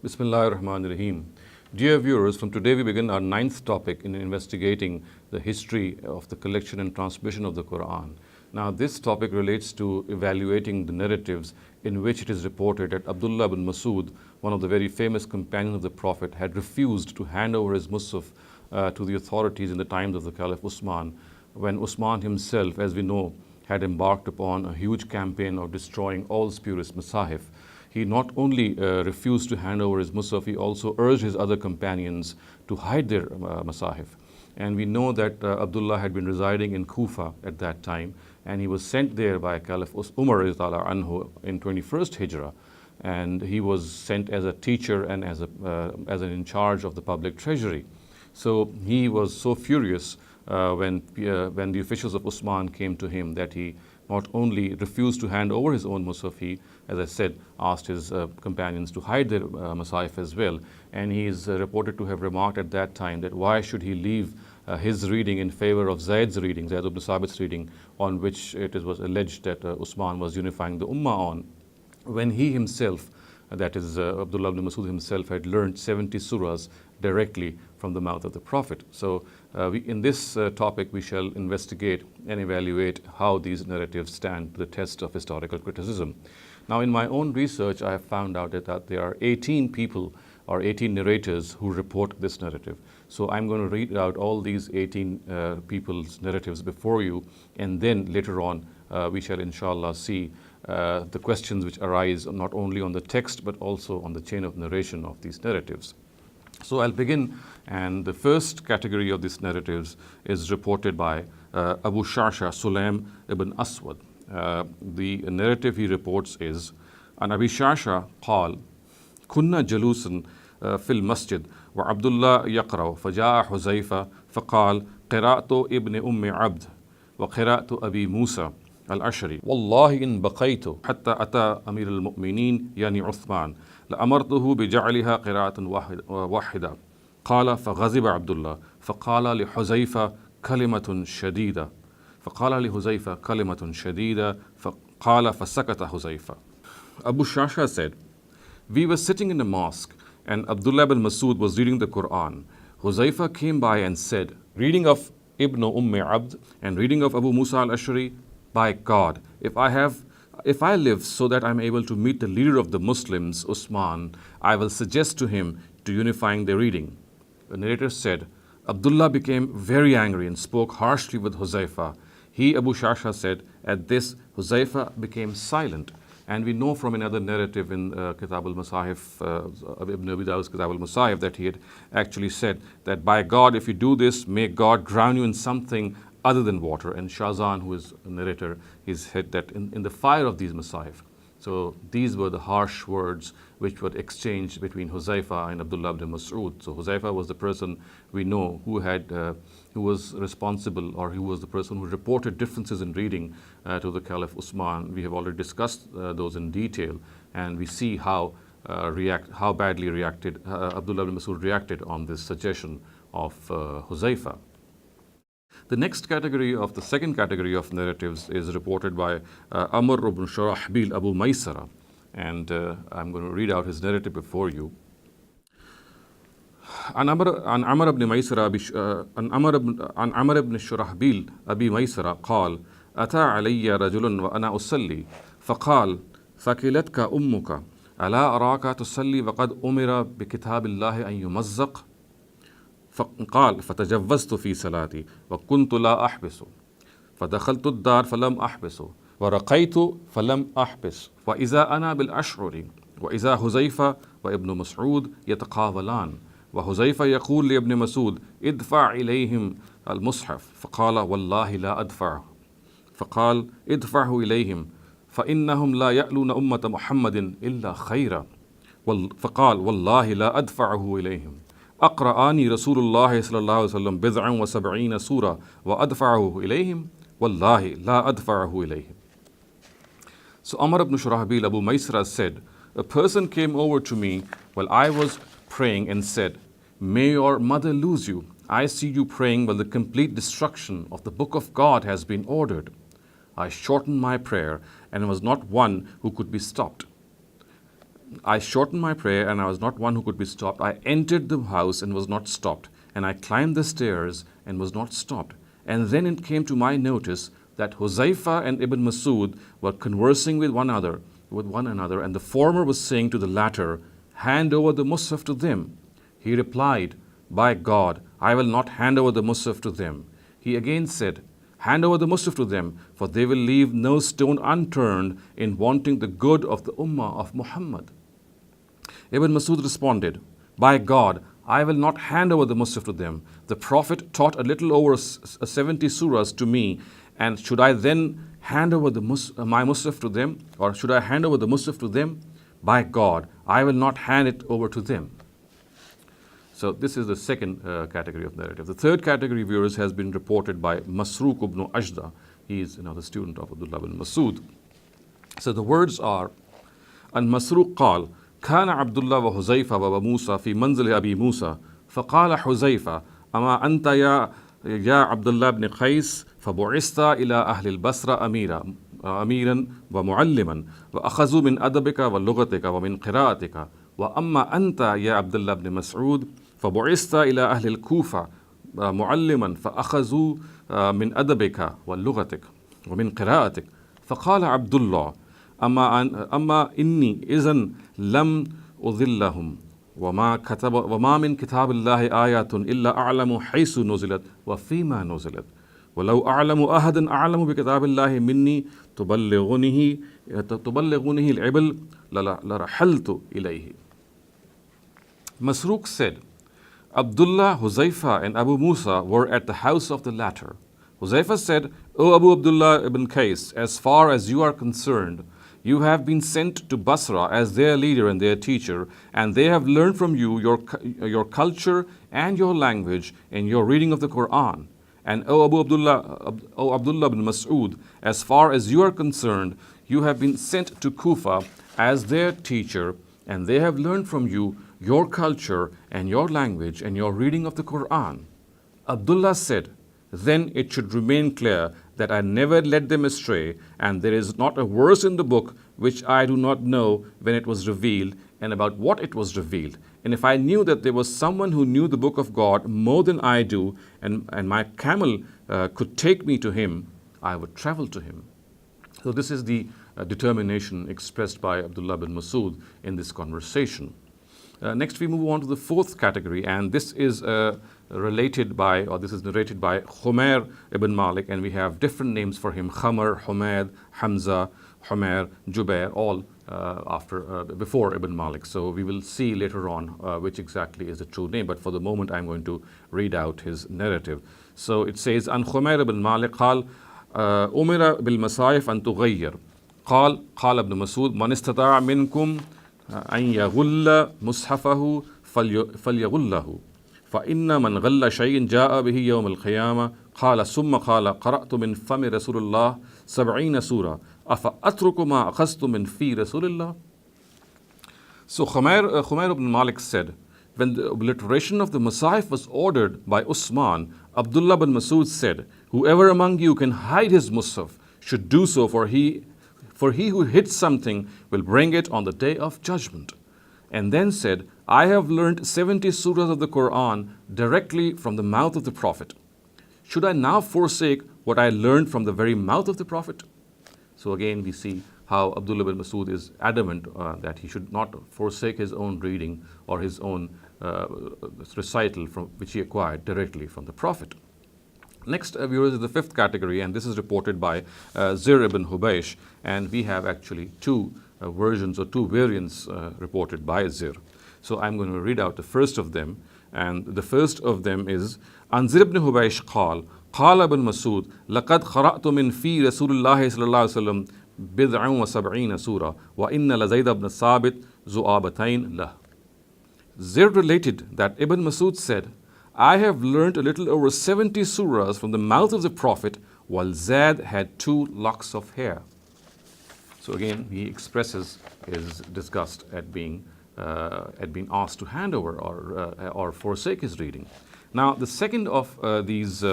Bismillahir Rahmanir Rahim. Dear viewers, from today we begin our ninth topic in investigating the history of the collection and transmission of the Qur'an. Now, this topic relates to evaluating the narratives in which it is reported that Abdullah ibn Masud, one of the very famous companions of the Prophet, had refused to hand over his Mushaf to the authorities in the times of the Caliph Uthman, when Uthman himself, as we know, had embarked upon a huge campaign of destroying all spurious masahif. He not only refused to hand over his Mushaf, he also urged his other companions to hide their masahif. And we know that Abdullah had been residing in Kufah at that time, and he was sent there by Caliph Umar anhu in 21st Hijrah. And he was sent as a teacher and as an in charge of the public treasury. So he was so furious when the officials of Uthman came to him that he not only refused to hand over his own Mushaf, he, as I said, asked his companions to hide their masahif as well. And he is reported to have remarked at that time that why should he leave his reading in favor of Zayd's reading, Zayd ibn Sabit's reading, on which it was alleged that Uthman was unifying the ummah on, when he himself, that is Abdullah ibn Masud himself, had learned 70 surahs directly from the mouth of the Prophet. So in this topic we shall investigate and evaluate how these narratives stand to the test of historical criticism. Now, in my own research, I have found out that there are 18 people or 18 narrators who report this narrative. So I'm going to read out all these 18 people's narratives before you, and then later on we shall inshallah see the questions which arise not only on the text but also on the chain of narration of these narratives. So I'll begin, and the first category of these narratives is reported by Abu Shehzad Saleem ibn Aswad. The narrative he reports is, An Abi Shehzad قال كنا جلوسا في المسجد وعبد الله يقرأ فجاء حذيفة فقال قراءة ابن أم عبد وقراءة أبي موسى الأشعري والله إن بقيت حتى أتى أمير المؤمنين يعني عثمان لأمرته بجعلها قراءة واحدة قال فغضب عبد الله فقال لحذيفة كلمة شديدة فقال فسكت حذيفة. Abu Shehzad said, we were sitting in the mosque and Abdullah ibn Masud was reading the Qur'an. Huzaifa came by and said, reading of Ibn Abd and reading of Abu Musa al-Ash'ari, by God, if I live so that I'm able to meet the leader of the Muslims, Uthman, I will suggest to him to unifying their reading. The narrator said, Abdullah became very angry and spoke harshly with Huzaifa. He, Abu Shehzad, said, at this, Huzaifa became silent. And we know from another narrative in Kitab al-Masahif, Ibn Abi Dawud's Kitab al-Masahif, that he had actually said that by God, if you do this, may God drown you in something other than water. And Shazan, who is a narrator, he said that in the fire of these masahif. So these were the harsh words which were exchanged between Huzaifa and Abdullah ibn Mas'ud. So Huzaifa was the person we know who was responsible, or who was the person who reported differences in reading to the Caliph Uthman. We have already discussed those in detail, and we see how badly Abdullah ibn Mas'ud reacted on this suggestion of Huzaifa. The next category, the second category of narratives, is reported by Amr ibn Shurahbil Abu Maysara, and I'm going to read out his narrative before you. عن عمر بن ميسرة عن عمر بن شرحبيل أبي ميسرة قال أتى علي رجل وأنا أصلي فقال ثكلتك أمك ألا أراك تصلي وقد أمر بكتاب الله أن يمزق فقال فتجوزت في صلاتي وكنت لا أحبس فدخلت الدار فلم أحبس ورقيت فلم أحبس وإذا أنا بالأشعر وإذا حذيفة وابن مسعود يتقابلان وحذيفة يقول لابن مسعود ادفع إليهم المصحف فقال والله لا أدفعه فقال ادفعه إليهم فإنهم لا يألون أمة محمد إلا خيرا فقال والله لا أدفعه إليهم أقرأني رسول الله صلى الله عليه وسلم 79 سورة وأدفعه إليهم والله لا أدفعه إليهم. So Amr ibn Shurahbil Abu Maysara said, a person came over to me while I was praying and said, may your mother lose you. I see you praying while the complete destruction of the book of God has been ordered. I shortened my prayer and was not one who could be stopped. I shortened my prayer, and I was not one who could be stopped. I entered the house and was not stopped, and I climbed the stairs and was not stopped. And then it came to my notice that Huzaifa and Ibn Masud were conversing with one another, and the former was saying to the latter, "Hand over the Mushaf to them." He replied, "By God, I will not hand over the Mushaf to them." He again said, "Hand over the Mushaf to them, for they will leave no stone unturned in wanting the good of the ummah of Muhammad." Ibn Masud responded, "By God, I will not hand over the Mushaf to them. The Prophet taught a little over 70 surahs to me, and should I then hand over my Mushaf to them, or should I hand over the Mushaf to them? By God, I will not hand it over to them." So this is the second category of narrative. The third category, viewers, has been reported by Masruq ibn Ajda. He is the student of Abdullah ibn Masud. So the words are, "An Masruq قال كان عبد الله وحذيفة وموسى في منزل أبي موسى فقال حذيفة أما أنت يا عبد الله بن قيس فبعثت إلى أهل البصرة أميرا ومعلما وأخذوا من أدبك ولغتك ومن قراءتك وأما أنت يا عبد الله بن مسعود فبعثت إلى أهل الكوفة معلما فأخذوا من أدبك ولغتك ومن قراءتك." فقال عبد الله أما إني إذن لم أضلهم وما من كتاب الله آيات إلا أعلم حيث نزلت وفيما نزلت ولو أعلم أحدا أعلم بكتاب الله مني تبلغنه العبل لرحلت إليه. Masruq said, "Abdullah, Huzaifa, and Abu Musa were at the house of the latter. Huzaifa said, 'O Abu Abdullah ibn Qais, as far as you are concerned, you have been sent to Basra as their leader and their teacher, and they have learned from you your culture and your language and your reading of the Qur'an. And O Abdullah ibn Mas'ud, as far as you are concerned, you have been sent to Kufah as their teacher, and they have learned from you your culture and your language and your reading of the Qur'an.' Abdullah said, 'Then it should remain clear that I never led them astray, and there is not a verse in the book which I do not know when it was revealed and about what it was revealed. And if I knew that there was someone who knew the book of God more than I do, and my camel could take me to him, I would travel to him.'" So this is the determination expressed by Abdullah bin Masud in this conversation. Next, we move on to the fourth category, and this is narrated by Khumair ibn Malik, and we have different names for him: Khamar, Humayd, Hamza, Humair, Jubair, all before Ibn Malik. So we will see later on which exactly is the true name, but for the moment I'm going to read out his narrative. So it says, "An Khumair ibn Malik قال أمر بالمصاحف أن تغير قال ابن مسعود من استطاع منكم أن يغل مصحفه فليغله فإن من غل شيء جاء به يوم القيامة قال ثم قال قرأت من فم رسول الله 70 سورة أفأترك ما أخذت من في رسول الله." So Khumair ibn Malik said, when the obliteration of the masahif was ordered by Uthman, Abdullah bin Masud said, "Whoever among you can hide his mushaf should do so, for he who hits something will bring it on the day of judgment." And then said, "I have learned 70 surahs of the Qur'an directly from the mouth of the Prophet. Should I now forsake what I learned from the very mouth of the Prophet?" So again we see how Abdullah bin Masud is adamant that he should not forsake his own reading or his own recital from which he acquired directly from the Prophet. Next, viewers, is the fifth category, and this is reported by Zir ibn Hubaysh, and we have actually two versions or two variants reported by Zir. So I'm going to read out the first of them, and the first of them is, "An Zir ibn Hubaysh قال ابن مسعود لقد قرأت من في رسول الله صلى الله عليه وسلم بضع وسبعين سورة وإن لزيد بن ثابت ذؤابتين له." Zir related that Ibn Masud said, "I have learned a little over 70 surahs from the mouth of the Prophet, while Zaid had 2 locks of hair." So again, he expresses his disgust at being asked to hand over or forsake his reading. Now, the second of these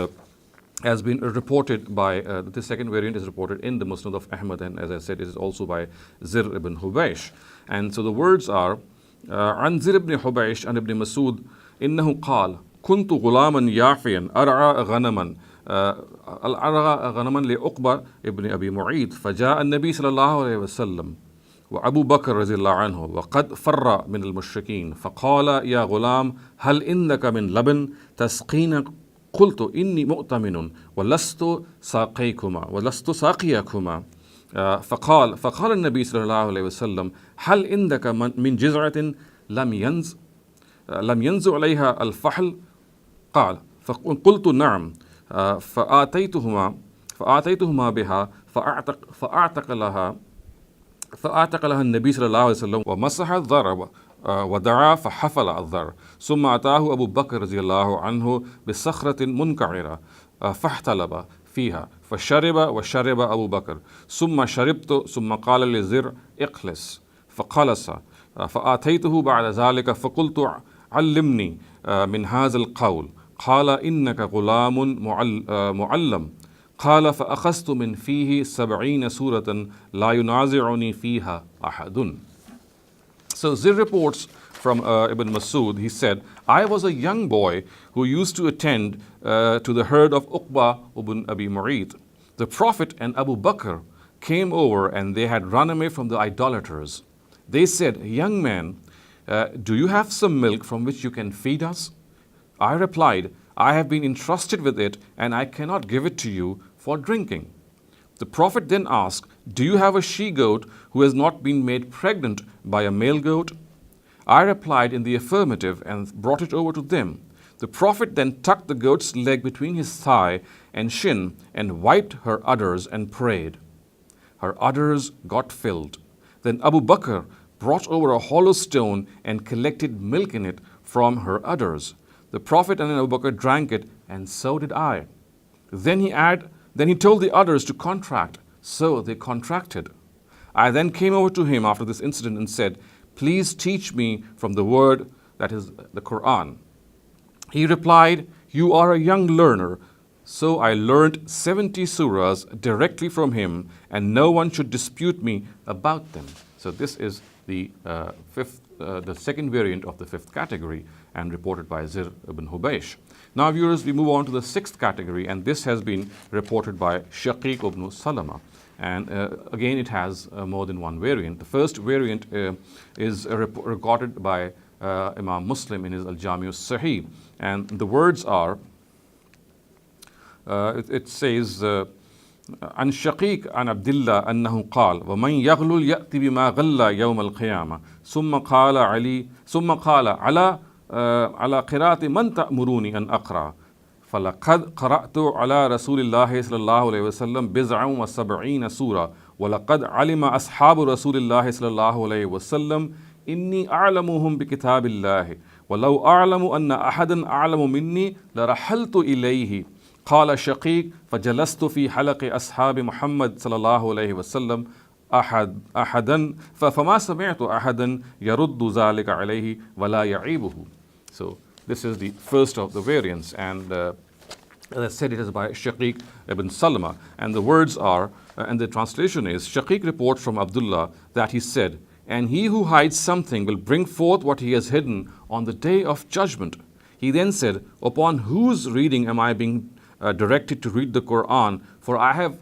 has been reported by, the second variant is reported in the Musnad of Ahmad, and as I said, it is also by Zir ibn Hubaysh. And so the words are, عن زر بن حبيش عن ابن مسعود إنه قال كنت غلاما يافيا أرعى غنما أرعى غنما لعقبة ابن أبي معيط فجاء النبي صلى الله عليه وسلم وأبو بكر رضي الله عنه وقد فر من المشركين فقال يا غلام هل إنك من لبن تسقين قلت إني مؤتمن ولست ساقيكما فقال النبي صلى الله عليه وسلم هل عندك من جزعة لم ينز عليها الفحل قال فقلت نعم فآتيتهما بها فأعتق لها النبي صلى الله عليه وسلم ومسح الضرب ودعا فحفل الضر ثم أتاه أبو بكر رضي الله عنه بصخرة منكعرة فاحتلب فيها فشرب وشرب أبو بكر ثم شربت ثم قال لزر اقلس فقلس فآتيته بعد ذلك فقلت علمني من هذا القول قال إنك غلام معلم قال فأخذت من فيه 70 سورة لا ينازعني فيها أحد. So Zir reports from Ibn Masud, he said, I was a young boy who used to attend to the herd of Uqba ibn Abi Mu'ayt. The Prophet and Abu Bakr came over and they had run away from the idolaters. They said, young man, do you have some milk from which you can feed us? I replied, I have been entrusted with it and I cannot give it to you for drinking. The Prophet then asked, do you have a she-goat who has not been made pregnant by a male goat? I replied in the affirmative and brought it over to them. The Prophet then tucked the goat's leg between his thigh and shin and wiped her udders and prayed. Her udders got filled. Then Abu Bakr brought over a hollow stone and collected milk in it from her udders. The Prophet and Abu Bakr drank it, and so did I. Then he told the others to contract, so they contracted. I then came over to him after this incident and said, please teach me from the word, that is the Qur'an. He replied, you are a young learner. So I learned 70 surahs directly from him, and no one should dispute me about them. So this is the second variant of the fifth category, and reported by Zir ibn Hubaysh. Now, viewers, we move on to the sixth category, and this has been reported by Shaqiq ibn Salama. And again, it has more than one variant. The first variant is recorded by Imam Muslim in his Al-Jami al-Sahih. And the words are, it says, عن شقيق عن عبد الله أنه قال ومن يغلل يأتي بما غل يوم القيامة ثم قال على قراءة من تأمروني أن أقرأ فلقد قرأت على رسول الله صلى الله عليه وسلم 79 سورة ولقد علم أصحاب رسول الله صلى الله عليه وسلم إني أعلمهم بكتاب الله ولو أعلم أن أحدا أعلم مني لرحلت إليه قال شقيق فجلست في حلق أصحاب محمد صلى الله عليه وسلم أحدا فما سمعت أحدا يرد ذلك عليه ولا يعيبه. So this is the first of the variants, and as I said, it is by Shaqiq ibn Salama, and the words are, and the translation is, Shaqiq reports from Abdullah that he said, and he who hides something will bring forth what he has hidden on the day of judgment. He then said, upon whose reading am I being directed to read the Qur'an? For I have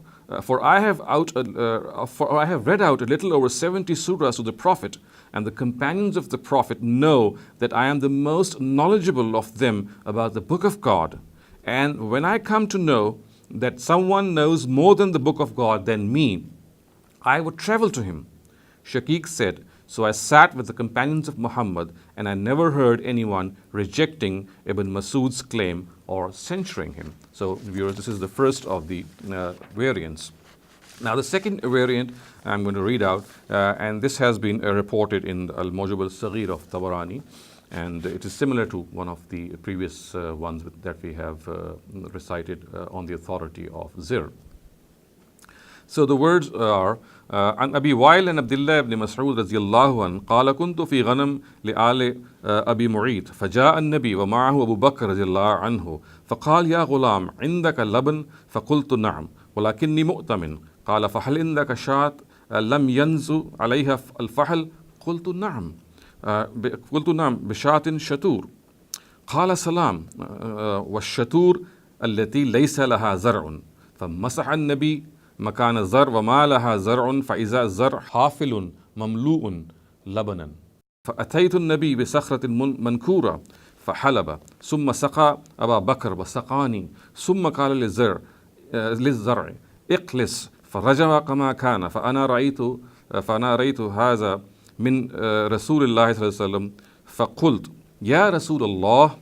read out a little over 70 surahs to the Prophet, and the companions of the Prophet know that I am the most knowledgeable of them about the Book of God. And when I come to know that someone knows more than the Book of God than me, I would travel to him. Shaqiq said, so I sat with the companions of Muhammad, and I never heard anyone rejecting Ibn Masud's claim or censuring him. So, viewers, this is the first of the variants. Now, the second variant I'm going to read out, and this has been reported in Al-Mawrid al-Saghir of Tabarani, and it is similar to one of the previous ones that we have recited on the authority of Zir. So the words are عن أبي وائل عن عبد الله بن مسعود رضي الله عنه قال كنت في غنم لآل أبي معيط فجاء النبي ومعه أبو بكر رضي الله عنه فقال يا غلام عندك لبن فقلت نعم ولكني مؤتمن قال فهل عندك شاة لم ينزو عليها الفحل قلت نعم بشاة شتور قال سلام والشتور التي ليس لها زرع فمسح النبي مكان الزرع وما لها زرع فإذا الزرع حافل مملوء لبنا فأتيت النبي بصخرة منكورة فحلب ثم سقى أبا بكر وسقاني ثم قال للزرع اقلس فرجع كما كان فأنا رأيت هذا من رسول الله صلى الله عليه وسلم فقلت يا رسول الله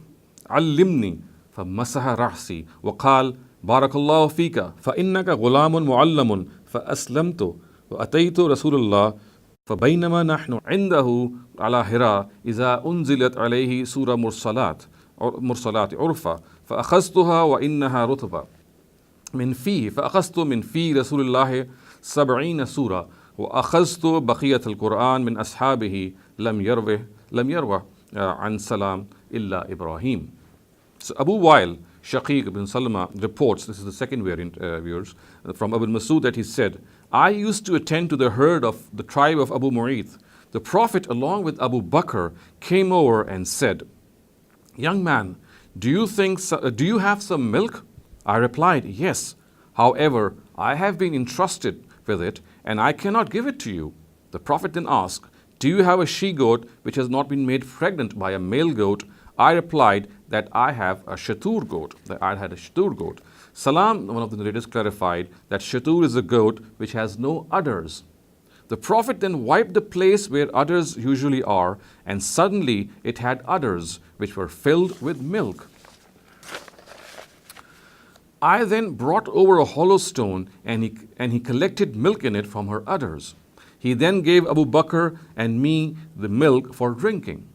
علمني فمسح رأسي وقال بارك الله فيك فإنك غلام معلم فأسلمت وأتيت رسول الله فبينما نحن عنده على هراء إذا أنزلت عليه سورة مرسلات عرفة فأخذتها وإنها رطبة من فيه فأخذت من في رسول الله 70 سورة وأخذت بقية القرآن من أصحابه لم يروه عن سلام إلا إبراهيم. So Abu Wail, Shaqiq ibn Salama reports, this is the second variant, viewers, from Abu Masud that he said, I used to attend to the herd of the tribe of Abu Mu'ayth. The Prophet along with Abu Bakr came over and said, young man, do you have some milk? I replied, yes. However, I have been entrusted with it and I cannot give it to you. The Prophet then asked, do you have a she-goat which has not been made pregnant by a male goat? I replied that I have a shatur goat, that I had a shatur goat. Salam, one of the narrators, clarified that shatur is a goat which has no udders. The Prophet then wiped the place where udders usually are, and suddenly it had udders which were filled with milk. I then brought over a hollow stone and he collected milk in it from her udders. He then gave Abu Bakr and me the milk for drinking.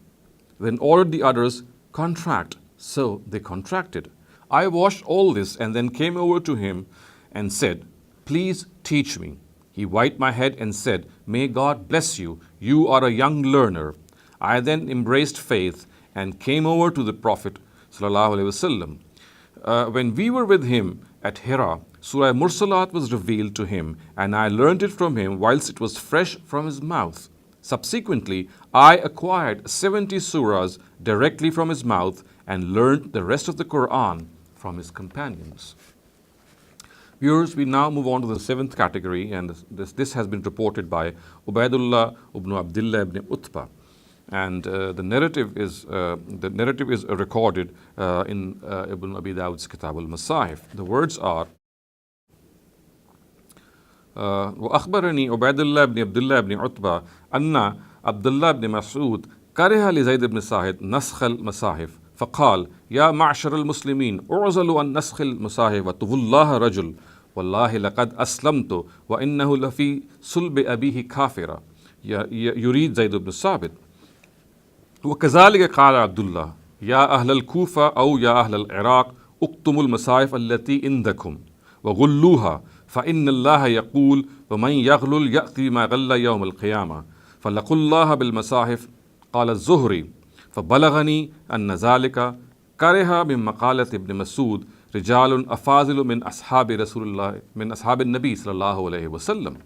Then ordered the udders contract. So they contracted. I washed all this and then came over to him and said, please teach me. He wiped my head and said, may God bless you. You are a young learner. I then embraced faith and came over to the Prophet ﷺ. When we were with him at Hira, Surah Mursalat was revealed to him, and I learned it from him whilst it was fresh from his mouth. Subsequently, I acquired 70 surahs directly from his mouth and learned the rest of the Qur'an from his companions. Viewers, we now move on to the seventh category, and this has been reported by Ubaidullah ibn Abdullah ibn Utbah. And the narrative is recorded in Ibn Abi Dawud's Kitab al-Masahif. The words are, وأخبرني عبيد الله بن عبد الله بن عتبة أن عبد الله بن مسعود كره لزيد بن ثابت نسخ المصاحف فقال يا معشر المسلمين اعزلوا عن نسخ المصاحف واتقوا الله رجل والله لقد أسلمت وإنه لفي صلب أبيه كافرا يريد زيد بن ثابت وكذلك قال عبد الله يا أهل الكوفة أو يا أهل العراق اكتموا المصاحف التي عندكم وغلوها فإن الله يقول ومن يغلل يأتي ما غل يوم القيامة فلقوا الله بالمصاحف قال الزهري فبلغني أن ذلك كره من مقالة ابن مسعود رجال أفاضل من أصحاب رسول الله من أصحاب النبي صلى الله عليه وسلم.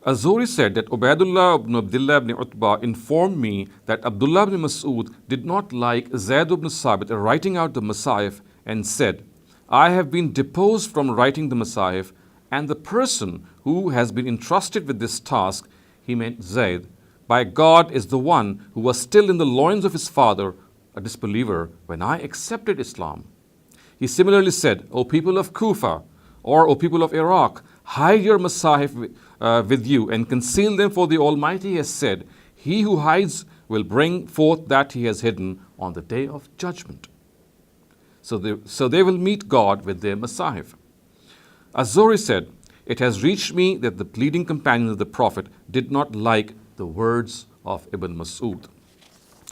Az-Zuhri said that Ubaidullah ibn Abdullah ibn Utbah informed me that Abdullah ibn Mas'ud did not like Zayd ibn Thabit writing out the Masahif and said, I have been deposed from writing the Masahif, and the person who has been entrusted with this task, he meant Zayd, by God is the one who was still in the loins of his father, a disbeliever, when I accepted Islam. He similarly said, O people of Kufah, or O people of Iraq, hide your Masahif with you and conceal them, for the Almighty has said, he who hides will bring forth that he has hidden on the day of judgment. So they will meet God with their Masahif. Az-Zuhri said, it has reached me that the leading companions of the Prophet did not like the words of Ibn Mas'ud.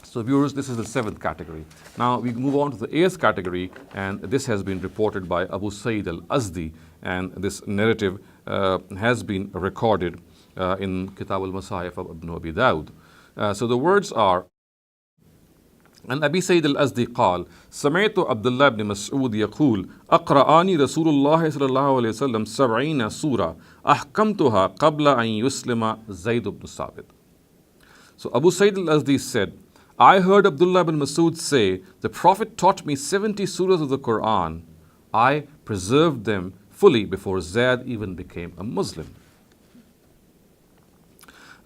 So viewers, this is the seventh category. Now we move on to the eighth category, and this has been reported by Abu Sayyid al-Azdi, and this narrative has been recorded in Kitab al-Masahif of Ibn Abi Dawud. So the words are, عن أبي سيد الأزدي قال سمعت عبد الله بن مسعود يقول أقرأني رسول الله صلى الله عليه وسلم 70 سورة أحكمتها قبل أن يسلم زيد بن ثابت. So Abu Sayyid al-Azdi said, I heard Abdullah ibn Mas'ud say, the Prophet taught me 70 surahs of the Qur'an. I preserved them fully before Zayd even became a Muslim.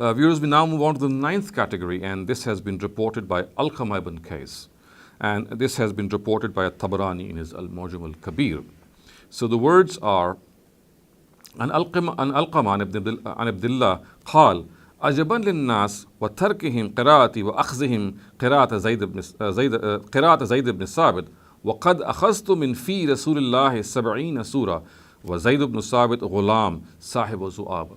Viewers, we now move on to the ninth category, and this has been reported by Alqamah ibn Qais. And this has been reported by Tabarani in his Al-Mawrid al-Kabir. So the words are, عن ألقمة عن عبد الله قال عجبا للناس وتركهم قراءتي وأخذهم قراءة زيد بن ثابت وقد أخذت من في رسول الله 70 سورة وزيد بن ثابت غلام صاحب زؤاب.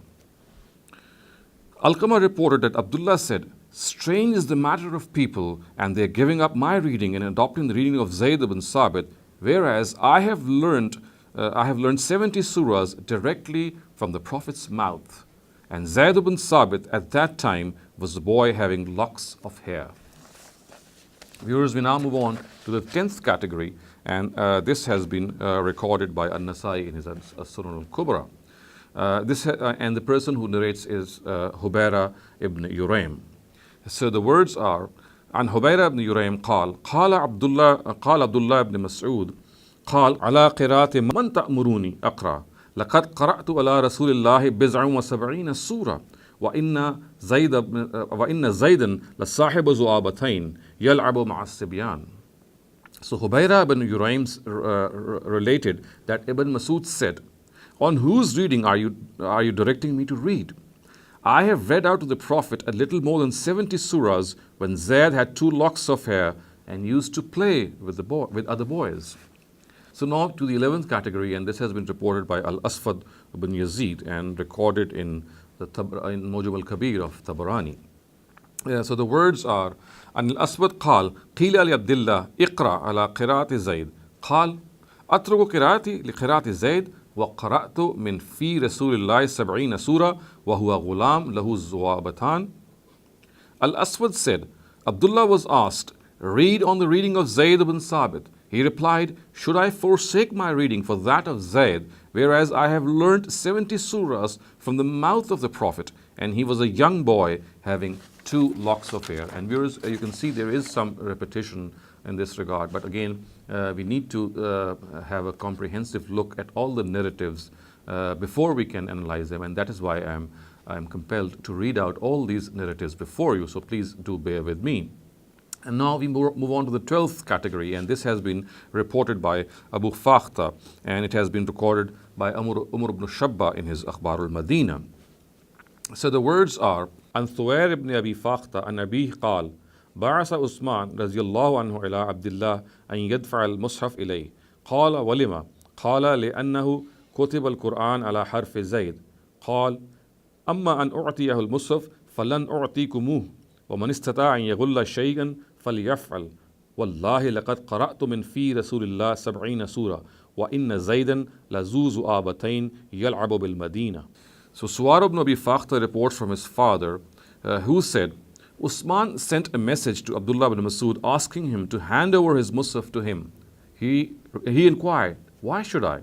Alqamah reported that Abdullah said, strange is the matter of people, and they are giving up my reading and adopting the reading of Zayd ibn Thabit, whereas I have learned 70 surahs directly from the Prophet's mouth. And Zayd ibn Thabit at that time was a boy having locks of hair. Viewers, we now move on to the 10th category, and this has been recorded by An-Nasai in his As-Sunan al-Kubra. And the person who narrates is Hubayra ibn Uraym. So the words are, عن Hubayra ibn Uraym قال عبد الله ibn Mas'ud قال على قراءة من تأمروني أقرأ لقد قرأت على رسول الله 79 سورة وإن زيدا لصاحب ذؤابتين يلعب مع الصبيان. So Hubayra ibn Uraym related that Ibn Mas'ud said, on whose reading are you directing me to read? I have read out to the Prophet a little more than 70 surahs when Zayd had 2 locks of hair and used to play with other boys. So now to the 11th category, and this has been reported by Al-Asfad ibn Yazid and recorded in Mawjam al-Kabir of Tabarani. So the words are, عن الأسود قال قيل لعبد الله اقرأ على قراءة زيد قال أترك قراءتي لقراءة زيد وقرأت من في رسول الله 70 سورة وهو غلام له ذؤابتان. Al-Aswad said, Abdullah was asked, read on the reading of Zayd ibn Thabit. He replied, should I forsake my reading for that of Zayd, whereas I have learnt 70 surahs from the mouth of the Prophet, and he was a young boy having 2 locks of hair. And viewers, you can see there is some repetition in this regard, but again, we need to have a comprehensive look at all the narratives before we can analyze them, and that is why I'm compelled to read out all these narratives before you, so please do bear with me. And now we move on to the 12th category, and this has been reported by Abu Fakhta, and it has been recorded by Umar ibn Shabba in his Akhbar al-Madina. So the words are, عن ثوير ibn Abi Fakhta عن أبيه قال بعث عثمان رضي الله عنه إلى عبد الله أن يدفع المصحف إليه قال ولما قال لأنه كتب القرآن على حرف زيد قال أما أن أعطيه المصحف فلن أعطيكموه ومن استطاع أن يغل شيئا فليفعل والله لقد قرأت من في رسول الله 70 سورة وإن زيدا لذو ذؤابتين يلعب بالمدينة. So Suwar ibn Abi Fakhta reports from his father who said, Uthman sent a message to Abdullah ibn Mas'ud asking him to hand over his Mushaf to him. He inquired, why should I?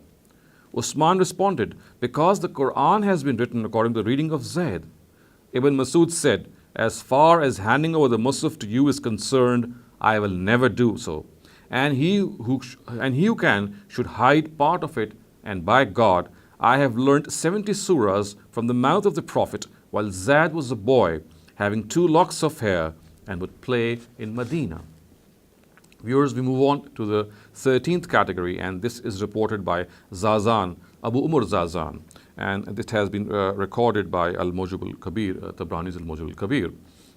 Uthman responded, because the Qur'an has been written according to the reading of Zayd. Ibn Mas'ud said, as far as handing over the Mushaf to you is concerned, I will never do so. And he who can should hide part of it, and by God, I have learnt 70 surahs from the mouth of the Prophet while Zayd was a boy, having 2 locks of hair, and would play in Medina. Viewers, we move on to the 13th category, and this is reported by Zazan, Abu Umar Zazan, and this has been recorded by Al-Mawjid al-Kabir, Tabrani's Al-Mawjid al-Kabir.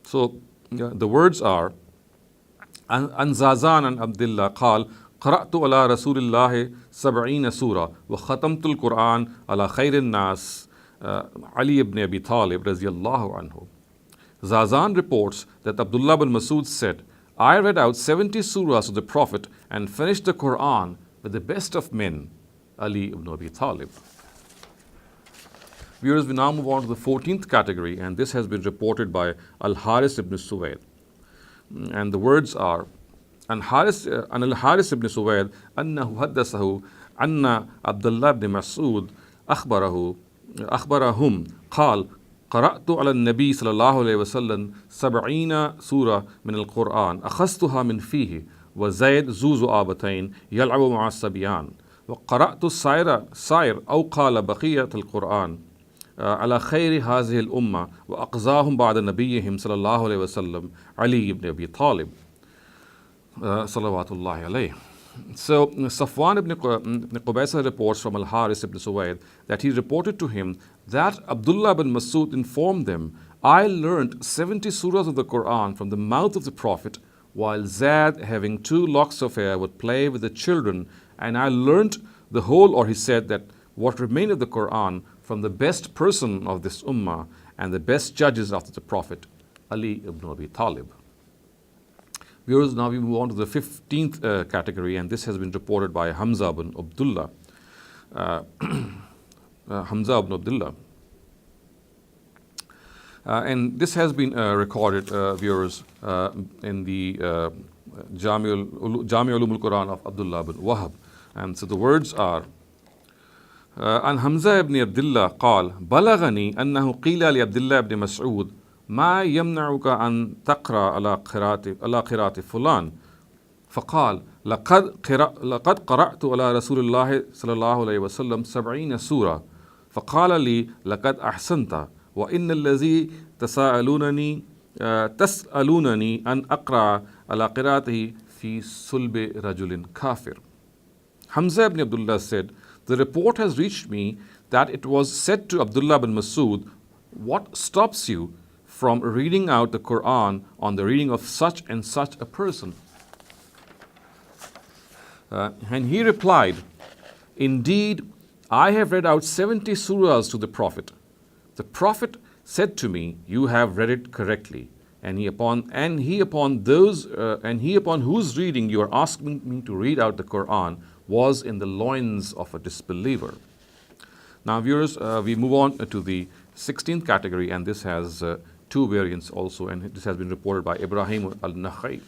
So the words are, عن زازان عن عبد الله قال قرأت على رسول الله 70 سورة وختمت القرآن على خير الناس علي ibn Abi Talib رضي الله عنه. Zazan reports that Abdullah ibn Mas'ud said, I read out 70 surahs of the Prophet and finished the Qur'an with the best of men, Ali ibn Abi Talib. Viewers, we now move on to the 14th category, and this has been reported by Al-Haris ibn Suwayd. And the words are, عن الحارث بن سويد أنه حدثه أن عبد الله بن مسعود أخبرهم قال قرأت على النبي صلى الله عليه وسلم 70 سورة من القرآن أخذتها من فيه وزيد ذو ذؤابتين يلعب مع الصبيان وقرأت السائر أو قال بقية القرآن على خير هذه الأمة وأقزاهم بعد نبيهم صلى الله عليه وسلم علي ibn Abi Talib salawatullahi alayhi. So Safwan ibn Qubaysa reports from Al-Haris ibn Suwayd that he reported to him that Abdullah ibn Mas'ud informed them, I learned 70 surahs of the Qur'an from the mouth of the Prophet, while Zaid, having 2 locks of hair, would play with the children, and I learnt the whole, or he said that what remained of the Qur'an from the best person of this ummah and the best judges after the Prophet, Ali ibn Abi Talib. Viewers, now we move on to the 15th category, and this has been reported by Hamza ibn Abdullah. And this has been recorded, viewers, in the Jami' Ulum al-Quran of Abdullah ibn Wahab. And so the words are, عن حمزة بن عبد الله قال بلغني أنه قيل لعبد الله بن مسعود ما يمنعك أن تقرأ على قراءة فلان فقال لقد قرأت على رسول الله صلى الله عليه وسلم 70 سورة فقال لي لقد أحسنت وإن الذي تسألونني أن أقرأ على قراءته في صلب رجل كافر. Hamza ibn Abdullah said, the report has reached me that it was said to Abdullah ibn Mas'ud, what stops you from reading out the Qur'an on the reading of such and such a person? And he replied, indeed, I have read out 70 surahs to the Prophet. The Prophet said to me, you have read it correctly. And he upon whose reading you are asking me to read out the Qur'an was in the loins of a disbeliever. Now, viewers, we move on to the 16th category, and this has 2 variants also, and this has been reported by Ibrahim al-Nakhai.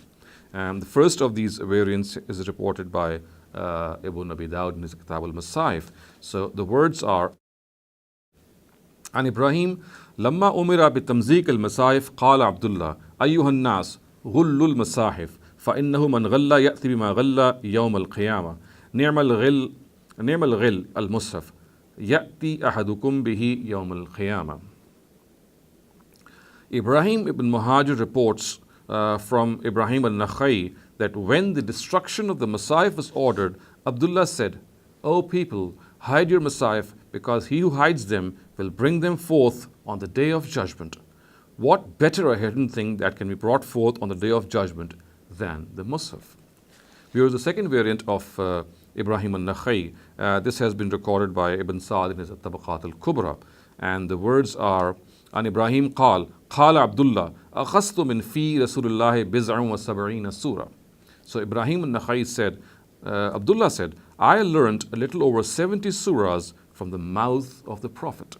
The first of these variants is reported by Ibn Abi Dawud in his Kitab al-Masahif. So the words are, عن إبراهيم لما أمر بتمزيق المصاحف قال عبد الله أيها الناس غلوا المصاحف فإنه من غل يأتي بما غل يوم القيامة نعم الغل المصحف يأتي أحدكم به يوم القيامة. Ibrahim ibn Muhajir reports from Ibrahim al-Nakhai that when the destruction of the masahif was ordered, Abdullah said, O people, hide your masahif, because he who hides them will bring them forth on the day of judgment. What better a hidden thing that can be brought forth on the day of judgment than the mushaf? Here is the second variant of Ibrahim al-Nakhai. This has been recorded by Ibn Sa'd in his Tabaqat al-Kubra. And the words are, عن إبراهيم قال عبد الله أخذت من في رسول الله بضع وسبعين سورة. So Ibrahim al-Nakhai said, Abdullah said, I learned a little over 70 surahs from the mouth of the Prophet.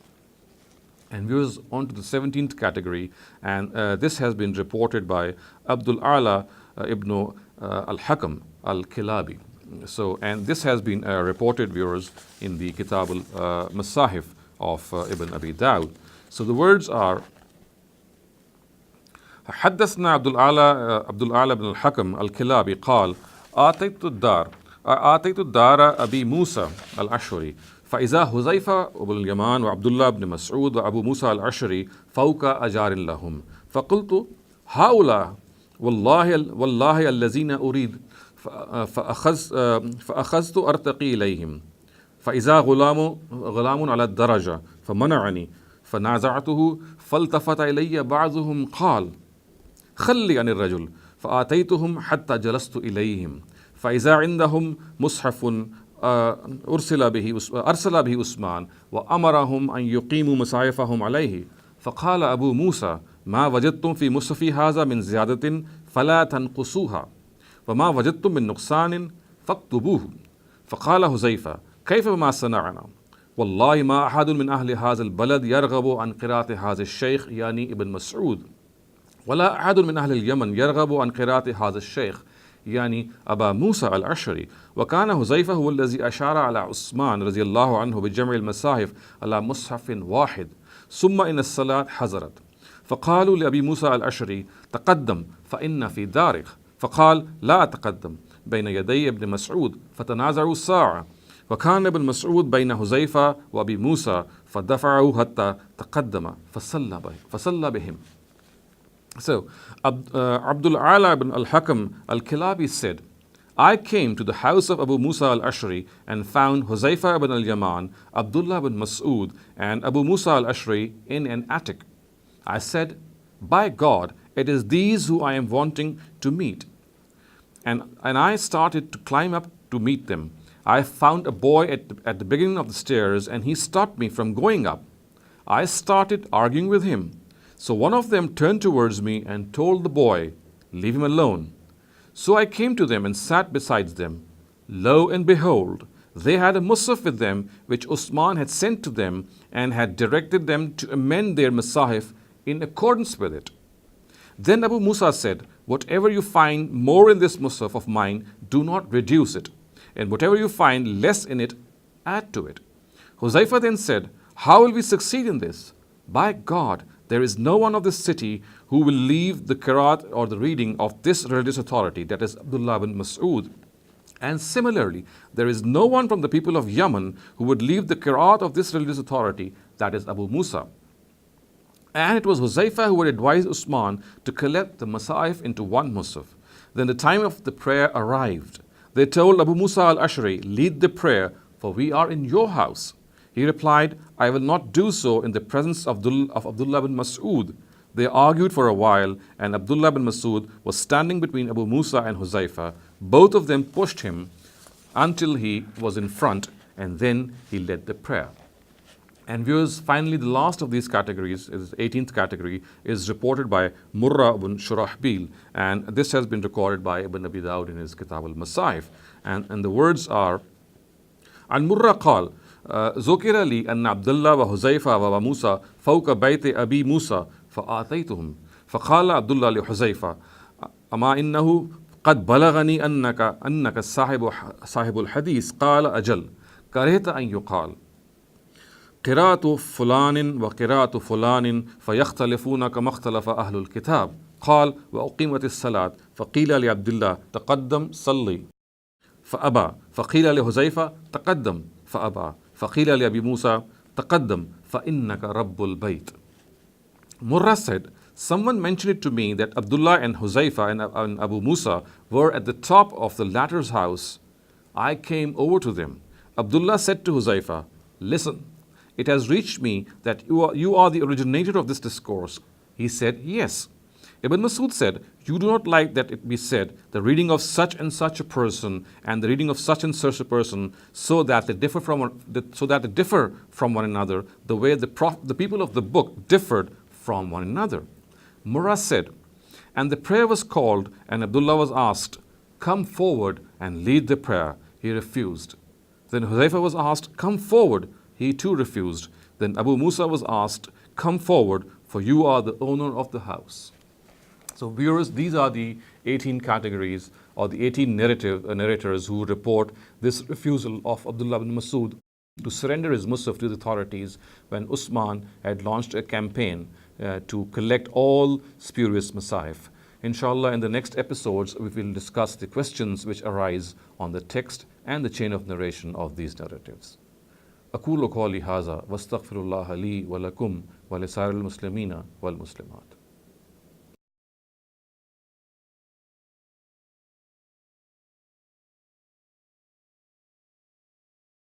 And we was on to the 17th category, and this has been reported by Abdul Ala ibn al-Hakam al-Kilabi. So, and this has been reported, viewers, in the Kitab al-Masahif of Ibn Abi Dawud. So the words are, حدثنا عبد الأعلى بن الحكم الكلابي قال آتيت الدار أبي موسى الأشعري فإذا حذيفة وابن اليمان وعبد الله بن مسعود وأبو موسى الأشعري فوق أجار لهم فقلت هؤلاء والله الذين أريد فأخذت أرتقي إليهم فإذا غلام على الدرجة فمنعني فنازعته فالتفت إلي بعضهم قال خلي عن الرجل فآتيتهم حتى جلست إليهم فإذا عندهم مصحف أرسل به عثمان وأمرهم أن يقيموا مصاحفهم عليه فقال أبو موسى ما وجدتم في مصحفي هذا من زيادة فلا تنقصوها وما وجدتم من نقصان فاكتبوه. فقال حذيفة كيف ما صنعنا والله ما أحد من أهل هذا البلد يرغب عن قراءة هذا الشيخ يعني ابن مسعود ولا أحد من أهل اليمن يرغب عن قراءة هذا الشيخ يعني أبا موسى الأشعري. وكان حذيفة هو الذي أشار على عثمان رضي الله عنه بجمع المساحف على مصحف واحد. ثم إن الصلاة حضرت فقالوا لأبي موسى الأشعري تقدم فإن في دارك. فقال لا أتقدم بين يدي ابن مسعود. فتنازعوا ساعة وكان ابن مسعود بين حذيفة وأبي موسى فدفعه حتى تقدم فصلى بهم. So, Abdullah ibn al-Hakam al-Kilabi said, I came to the house of Abu Musa al-Ashri and found Huzaifa ibn al-Yaman, Abdullah ibn Mas'ud, and Abu Musa al-Ashri in an attic. I said, by God, it is these who I am wanting to meet. And I started to climb up to meet them. I found a boy at the beginning of the stairs and he stopped me from going up. I started arguing with him. So one of them turned towards me and told the boy, leave him alone. So I came to them and sat beside them. Lo and behold, they had a Mushaf with them which Uthman had sent to them and had directed them to amend their masahif in accordance with it. Then Abu Musa said, whatever you find more in this Mushaf of mine, do not reduce it. And whatever you find less in it, add to it. Huzaifa then said, how will we succeed in this? By God, there is no one of this city who will leave the qiraat or the reading of this religious authority, that is Abdullah ibn Mas'ud. And similarly, there is no one from the people of Yemen who would leave the qiraat of this religious authority, that is Abu Musa. And it was Huzaifa who had advised Uthman to collect the masahif into one Mushaf. Then the time of the prayer arrived. They told Abu Musa al-Ash'ari, lead the prayer, for we are in your house. He replied, I will not do so in the presence of Abdullah ibn Mas'ud. They argued for a while, and Abdullah ibn Mas'ud was standing between Abu Musa and Huzaifa. Both of them pushed him until he was in front, and then he led the prayer. And viewers, finally the last of these categories, is 18th category, is reported by Murra ibn Shurahbil, and this has been recorded by Ibn Abi Dawud in his Kitab al-Masahif. And the words are, عن مرة قال ذكر لي أن عبد الله وحذيفة وأبا موسى فوق بيت أبي موسى فآتيتهم فقال عبد الله لحذيفة أما إنه قد بلغني أنك صاحب الحديث قال أجل كرهت أن يقال قراءة فلان وقراءة فلان فيختلفون كما اختلف أهل الكتاب. قال وأقيمت الصلاة فقيل لعبد الله تقدم صلي فأبى فقيل لحذيفة تقدم فأبى فقيل لأبي موسى تقدم فإنك رب البيت. Murrah said, someone mentioned it to me that Abdullah and Huzaifa and Abu Musa were at the top of the latter's house. I came over to them. Abdullah said to Huzaifa, listen, it has reached me that you are the originator of this discourse. He said, yes. Ibn Mas'ud said, you do not like that it be said, the reading of such and such a person and the reading of such and such a person, so that they differ from one another, the way the people of the book differed from one another. Murrah said, and the prayer was called, and Abdullah was asked, come forward and lead the prayer. He refused. Then Huzaifa was asked, come forward. He too refused. Then Abu Musa was asked, come forward, for you are the owner of the house. So viewers, these are the 18 categories or the 18 narrators who report this refusal of Abdullah ibn Mas'ud to surrender his Mushaf to the authorities when Uthman had launched a campaign to collect all spurious masahif. Inshallah, in the next episodes, we will discuss the questions which arise on the text and the chain of narration of these narratives. أقول قولي هذا واستغفر الله لي ولكم ولسائر المسلمين والمسلمات.